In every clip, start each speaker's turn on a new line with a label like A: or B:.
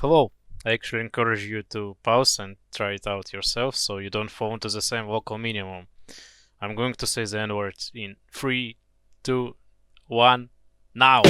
A: Hello. I actually encourage you to pause and try it out yourself so you don't fall into the same local minimum. I'm going to say the N word in 3, 2, 1, now!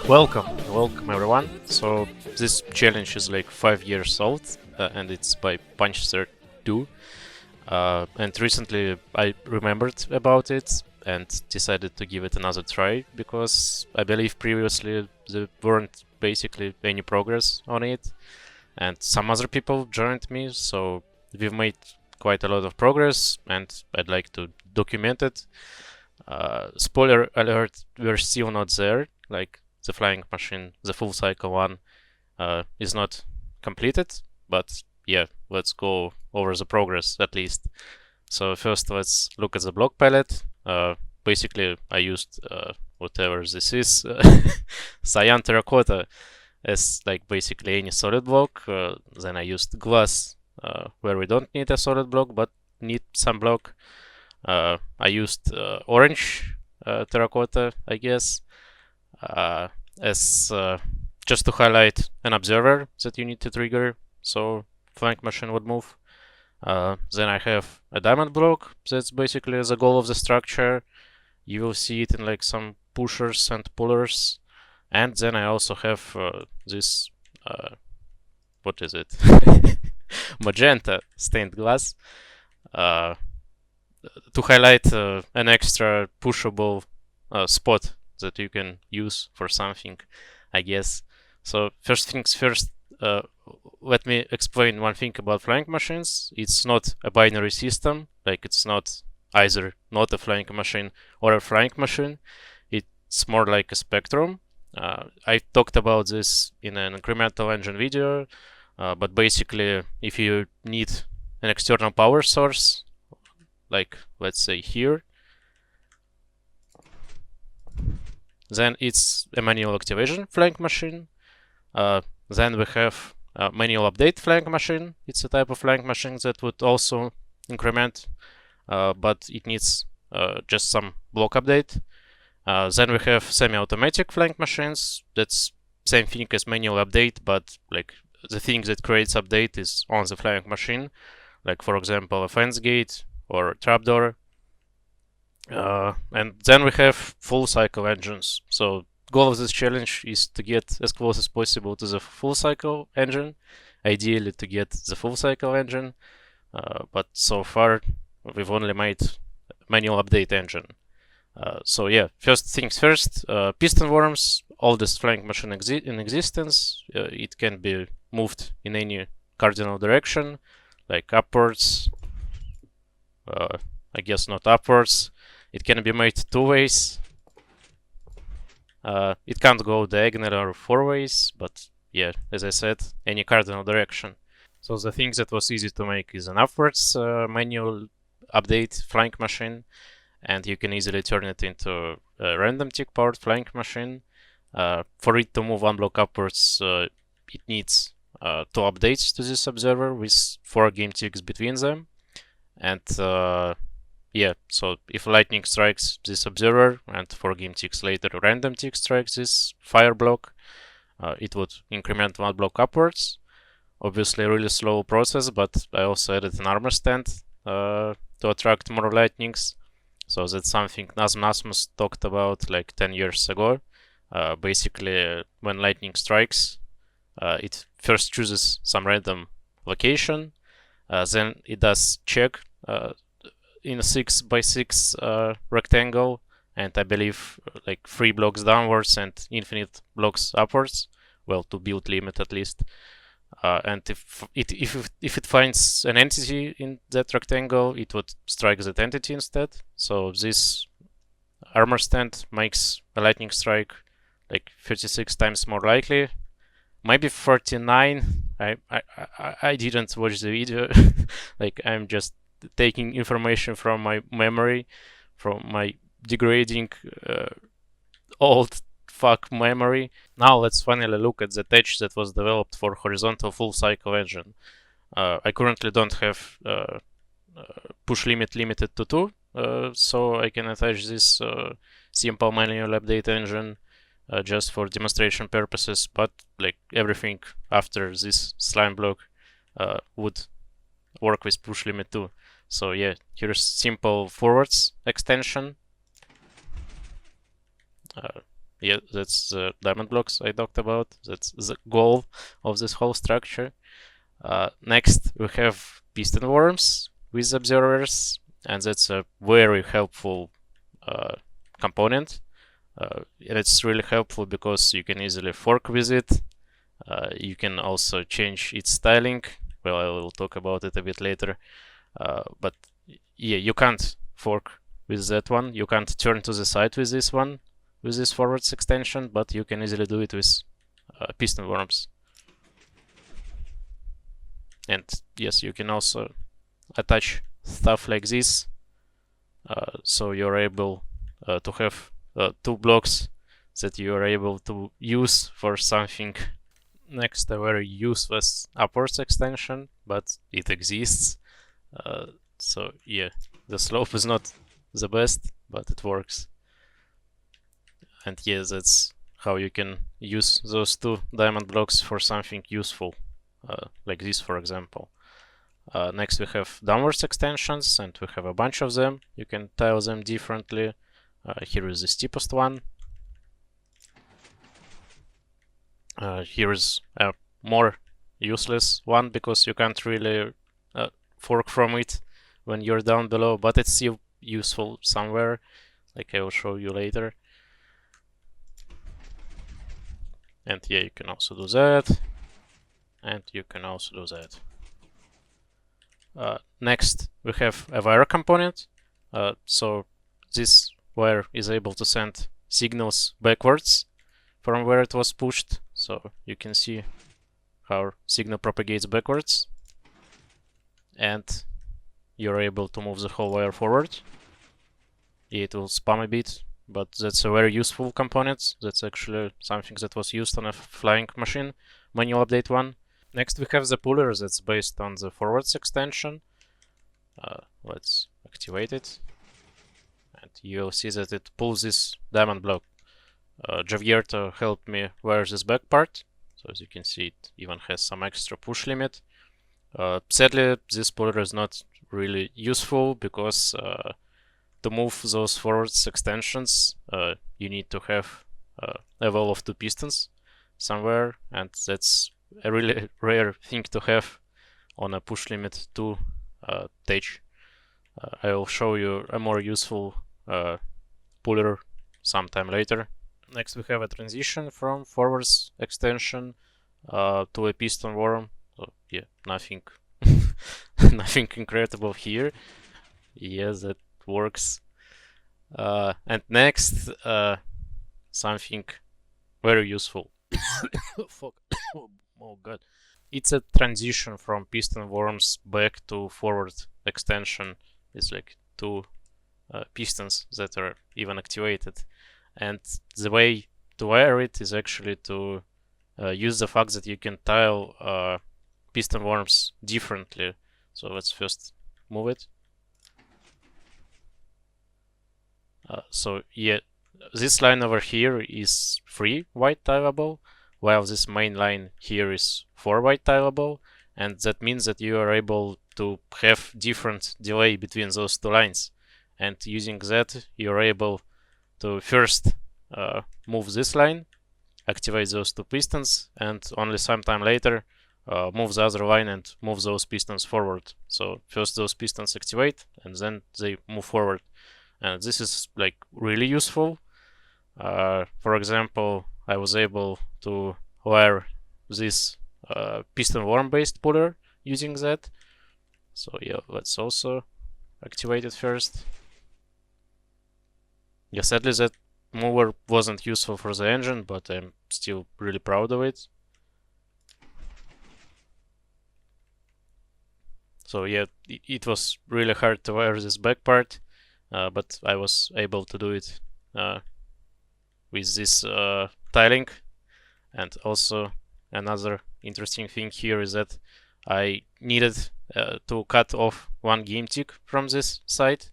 A: Welcome everyone. So this challenge is like 5 years old and it's by Punchster2. And recently I remembered about it and decided to give it another try because I believe previously there weren't basically any progress on it and some other people joined me, so we've made quite a lot of progress and I'd like to document it. Spoiler alert, we're still not there, like the flying machine, the full cycle one, is not completed, but yeah, let's go over the progress at least. So first let's look at the block palette. Basically I used whatever this is, cyan terracotta as like basically any solid block. Then I used glass where we don't need a solid block but need some block. I used orange terracotta, I guess, as just to highlight an observer that you need to trigger so flying machine would move. Then I have a diamond block that's basically the goal of the structure. You will see it in like some pushers and pullers. And then I also have this, what is it? Magenta stained glass to highlight an extra pushable spot that you can use for something, I guess. So first things first, let me explain one thing about flying machines. It's not a binary system, like it's not either not a flying machine or a flying machine. It's more like a spectrum. I talked about this in an incremental engine video, but basically if you need an external power source, like let's say here, then it's a manual activation flying machine. Then we have a manual update flying machine. It's a type of flying machine that would also increment, but it needs just some block update. Then we have semi-automatic flying machines. That's same thing as manual update, but like the thing that creates update is on the flying machine, like for example a fence gate or a trapdoor. And then we have full cycle engines. So goal of this challenge is to get as close as possible to the full cycle engine, ideally to get the full cycle engine, but so far we've only made manual update engine. So yeah, first things first, piston worms, oldest flying machine in existence. It can be moved in any cardinal direction, like upwards, I guess not upwards. It can be made two ways. It can't go diagonal or four ways, but yeah, as I said, any cardinal direction. So the thing that was easy to make is an upwards manual update flying machine, and you can easily turn it into a random tick powered flying machine. For it to move one block upwards, it needs 2 updates to this observer with 4 game ticks between them. And yeah, so if lightning strikes this observer and 4 game ticks later random tick strikes this fire block, it would increment 1 block upwards. Obviously a really slow process, but I also added an armor stand to attract more lightnings. So that's something Nazem Nasmus talked about like 10 years ago. Basically, when lightning strikes, it first chooses some random location, then it does check in a 6x6 rectangle, and I believe like 3 blocks downwards and infinite blocks upwards. Well, to build limit at least. And if it finds an entity in that rectangle, it would strike that entity instead. So this armor stand makes a lightning strike like 36 times more likely. Maybe 49. I didn't watch the video. Like I'm just taking information from my memory, from my degrading old fuck memory. Now let's finally look at the tech that was developed for horizontal full cycle engine. I currently don't have push limit limited to 2, so I can attach this simple manual update engine just for demonstration purposes, but like everything after this slime block would work with push limit 2. So yeah, here's simple forwards extension. Yeah, that's the diamond blocks I talked about. That's the goal of this whole structure. Next, we have piston worms with observers, and that's a very helpful component. And it's really helpful because you can easily fork with it. You can also change its styling. Well, I will talk about it a bit later. But yeah, you can't fork with that one. You can't turn to the side with this one, with this forwards extension, but you can easily do it with piston worms. And yes, you can also attach stuff like this, so you're able to have 2 blocks that you are able to use for something. Next, a very useless upwards extension, but it exists. So yeah, the slope is not the best, but it works. And yeah, that's how you can use those 2 diamond blocks for something useful, like this, for example. Next, we have downwards extensions, and we have a bunch of them. You can tile them differently. Here is the steepest one. Here is a more useless one because you can't really fork from it when you're down below, but it's still useful somewhere, like I will show you later. And yeah, you can also do that, and you can also do that. Next, we have a wire component. So this wire is able to send signals backwards from where it was pushed. So you can see how signal propagates backwards, and you're able to move the whole wire forward. It will spam a bit, but that's a very useful component. That's actually something that was used on a flying machine, manual update 1. Next, we have the puller that's based on the forwards extension. Let's activate it, and you'll see that it pulls this diamond block. Javierto helped me wire this back part, so as you can see, it even has some extra push limit. Sadly, this puller is not really useful because to move those forwards extensions, you need to have a wall of 2 pistons somewhere, and that's a really rare thing to have on a push limit 2 tech. I will show you a more useful puller sometime later. Next, we have a transition from forwards extension to a piston worm. So yeah, nothing nothing incredible here. Yes, that works. And next, something very useful. Fuck. Oh god. It's a transition from piston worms back to forward extension. It's like 2 pistons that are even activated. And the way to wire it is actually to use the fact that you can tile piston worms differently. So let's first move it. So yeah, this line over here is 3 white tileable, while this main line here is 4 white tileable, and that means that you are able to have different delay between those two lines. And using that, you're able to first move this line, activate those two pistons, and only sometime later move the other line and move those pistons forward. So first those pistons activate, and then they move forward. And this is like really useful. For example, I was able to wire this piston worm based puller using that. So yeah, let's also activate it first. Yeah, sadly that mover wasn't useful for the engine, but I'm still really proud of it. So yeah, it was really hard to wire this back part, but I was able to do it with this tiling. And also another interesting thing here is that I needed to cut off one game tick from this side,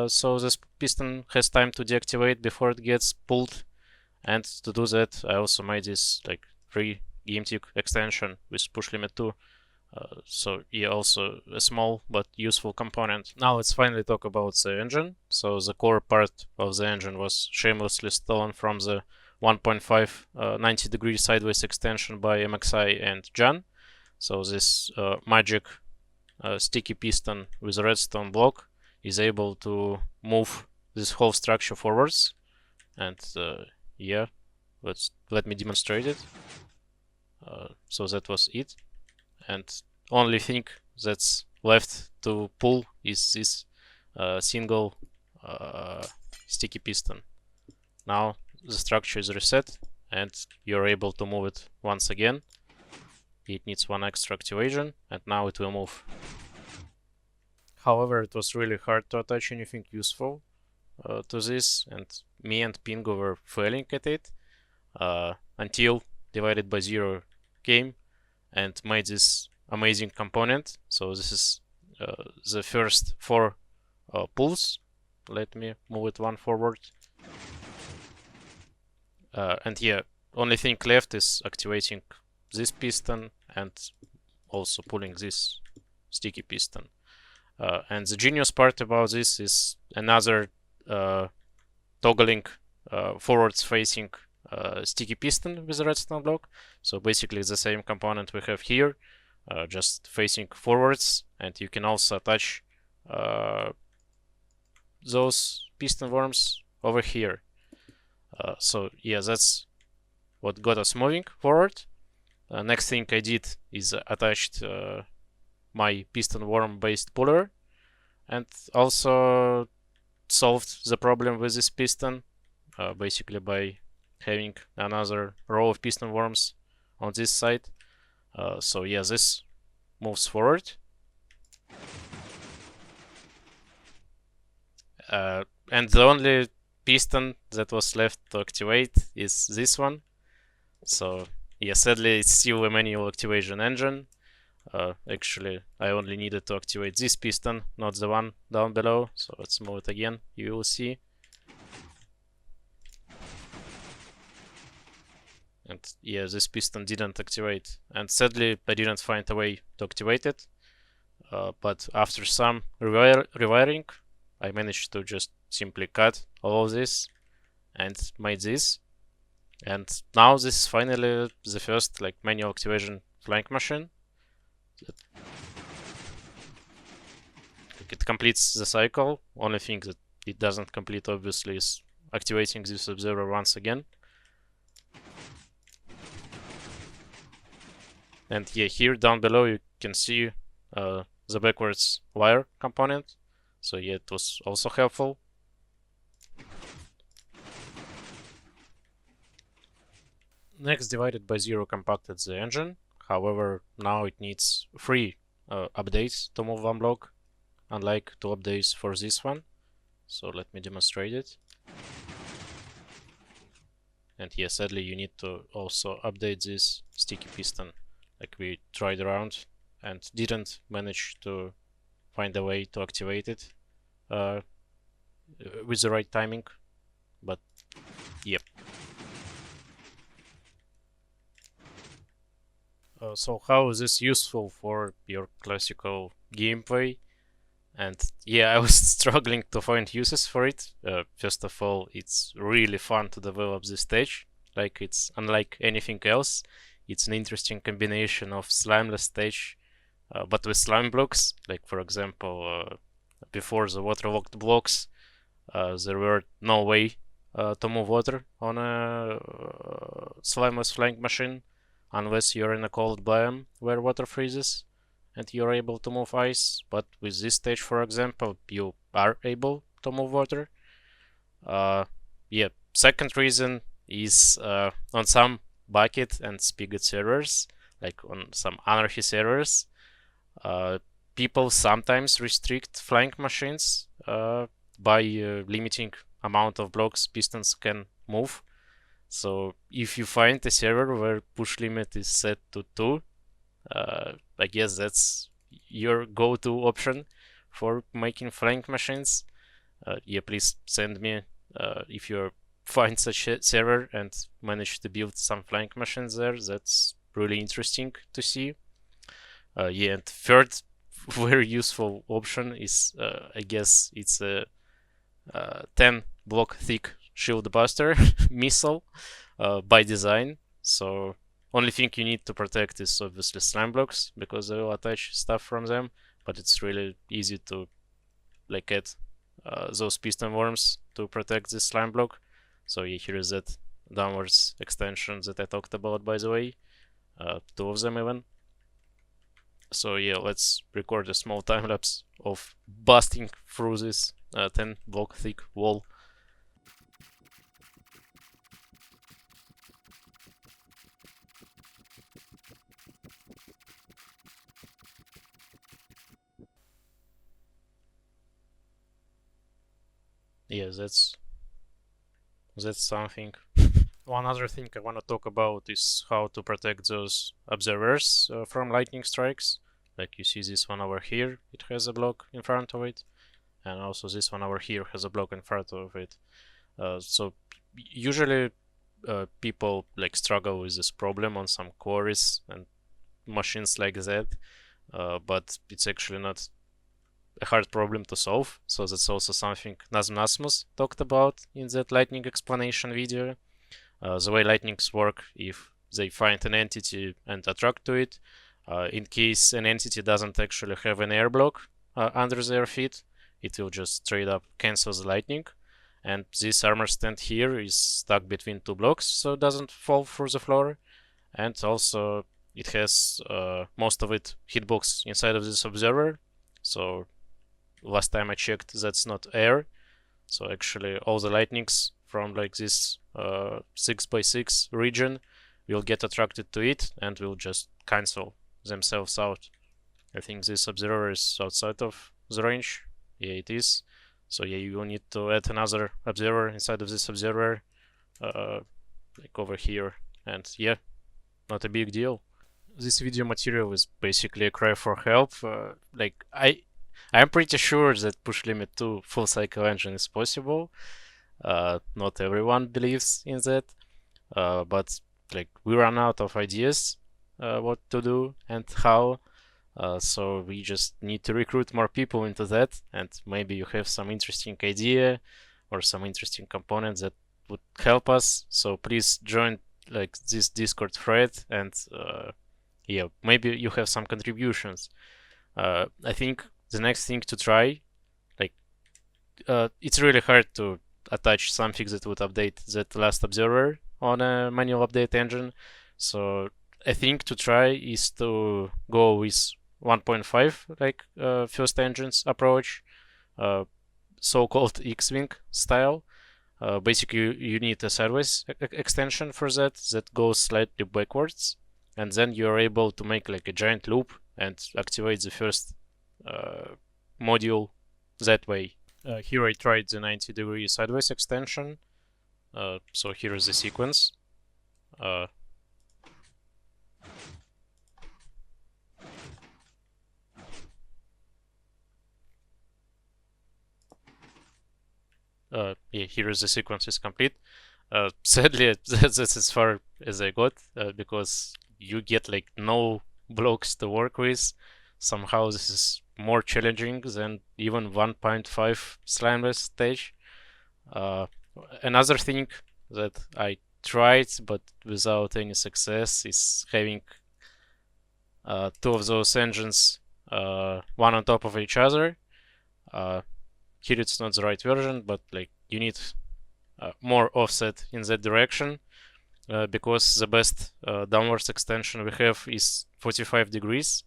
A: so this piston has time to deactivate before it gets pulled. And to do that, I also made this like 3 game tick extension with push limit 2. So yeah, also a small but useful component. Now let's finally talk about the engine. So the core part of the engine was shamelessly stolen from the 1.5 90-degree sideways extension by MXI and Jan. So this magic sticky piston with a redstone block is able to move this whole structure forwards. And yeah, let me demonstrate it. So that was it. And only thing that's left to pull is this single sticky piston. Now the structure is reset and you're able to move it once again. It needs one extra activation and now it will move. However, it was really hard to attach anything useful to this, and me and Pingo were failing at it until Divided by Zero came and made this amazing component. So this is the first 4 pulls. Let me move it one forward. And yeah, only thing left is activating this piston and also pulling this sticky piston. And the genius part about this is another toggling forwards facing sticky piston with a redstone block. So basically the same component we have here, just facing forwards, and you can also attach those piston worms over here. So yeah, that's what got us moving forward. Next thing I did is attached my piston worm based puller, and also solved the problem with this piston basically by having another row of piston worms on this side. So yeah, this moves forward. And the only piston that was left to activate is this one. So yeah, sadly it's still a manual activation engine. Actually, I only needed to activate this piston, not the one down below. So let's move it again, you will see. And yeah, this piston didn't activate. And sadly, I didn't find a way to activate it. But after some rewiring, I managed to just simply cut all of this and made this. And now this is finally the first like manual activation flying machine. It completes the cycle. Only thing that it doesn't complete obviously is activating this observer once again. And yeah, here down below you can see the backwards wire component. So yeah, it was also helpful. Next, Divided by Zero compacted the engine. However, now it needs 3 updates to move one block, unlike 2 updates for this one. So let me demonstrate it. And yeah, sadly you need to also update this sticky piston. Like we tried around and didn't manage to find a way to activate it with the right timing, but yep. So how is this useful for your classical gameplay? And yeah, I was struggling to find uses for it. First of all, it's really fun to develop this stage. Like, it's unlike anything else. It's an interesting combination of slimeless stage, but with slime blocks. Like, for example, before the waterlogged blocks, there were no way to move water on a slimeless flying machine unless you're in a cold biome where water freezes and you're able to move ice. But with this stage, for example, you are able to move water. Yeah, second reason is on some bucket and spigot servers, like on some anarchy servers, people sometimes restrict flying machines by limiting amount of blocks pistons can move. So if you find a server where push limit is set to 2, I guess that's your go-to option for making flying machines. Yeah, please send me if you find such a server and manage to build some flying machines there. That's really interesting to see. Yeah, and third very useful option is I guess it's a 10 block thick shield buster missile by design. So only thing you need to protect is obviously slime blocks because they will attach stuff from them, but it's really easy to like add those piston worms to protect this slime block. So yeah, here is that downwards extension that I talked about, by the way, 2 of them even. So yeah, let's record a small time lapse of busting through this 10 block thick wall. Yeah, that's something. One other thing I want to talk about is how to protect those observers from lightning strikes. Like you see this one over here, it has a block in front of it, and also this one over here has a block in front of it. So usually people like struggle with this problem on some quarries and machines like that, but it's actually not a hard problem to solve. So that's also something Nasmus talked about in that lightning explanation video. The way lightnings work, if they find an entity and attract to it, in case an entity doesn't actually have an air block under their feet, it will just straight up cancel the lightning. And this armor stand here is stuck between 2 blocks, so it doesn't fall through the floor. And also it has most of it hitbox inside of this observer. So last time I checked, that's not air. So actually all the lightnings from like this 6x6 region will get attracted to it and will just cancel themselves out. I think this observer is outside of the range. Yeah, it is. So yeah, you will need to add another observer inside of this observer, like over here. And yeah, not a big deal. This video material is basically a cry for help. Like I'm pretty sure that push limit 2 full cycle engine is possible. Not everyone believes in that, but like we run out of ideas what to do and how. So we just need to recruit more people into that, and maybe you have some interesting idea or some interesting components that would help us. So please join like this Discord thread, and yeah, maybe you have some contributions. I think the next thing to try, like it's really hard to attach something that would update that last observer on a manual update engine. So I think to try is to go with 1.5 like first engines approach, so-called X-Wing style. Basically you need a sideways extension for that goes slightly backwards, and then you're able to make like a giant loop and activate the first module that way. Here I tried the 90-degree sideways extension. So here is the sequence. Yeah, here is the sequence is complete. Sadly, that's as far as I got, because you get like no blocks to work with. Somehow this is more challenging than even 1.5 Slimeless stage. Another thing that I tried but without any success is having two of those engines one on top of each other. Here it's not the right version, but like you need more offset in that direction, because the best downwards extension we have is 45 degrees.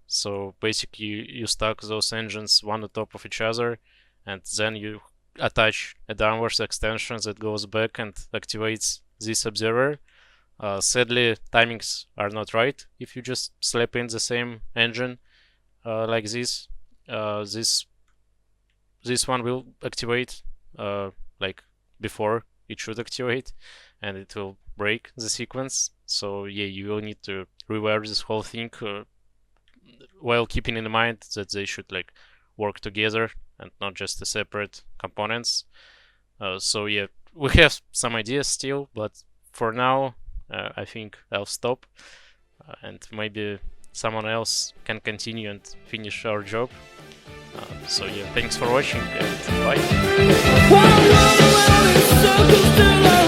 A: So basically you stack those engines one on top of each other, and then you attach a downwards extension that goes back and activates this observer. Sadly, timings are not right if you just slap in the same engine like this. This one will activate like before it should activate, and it will break the sequence. So yeah, you will need to rewire this whole thing while keeping in mind that they should like work together and not just as separate components. So yeah, we have some ideas still, but for now I think I'll stop, and maybe someone else can continue and finish our job. So yeah, thanks for watching and bye.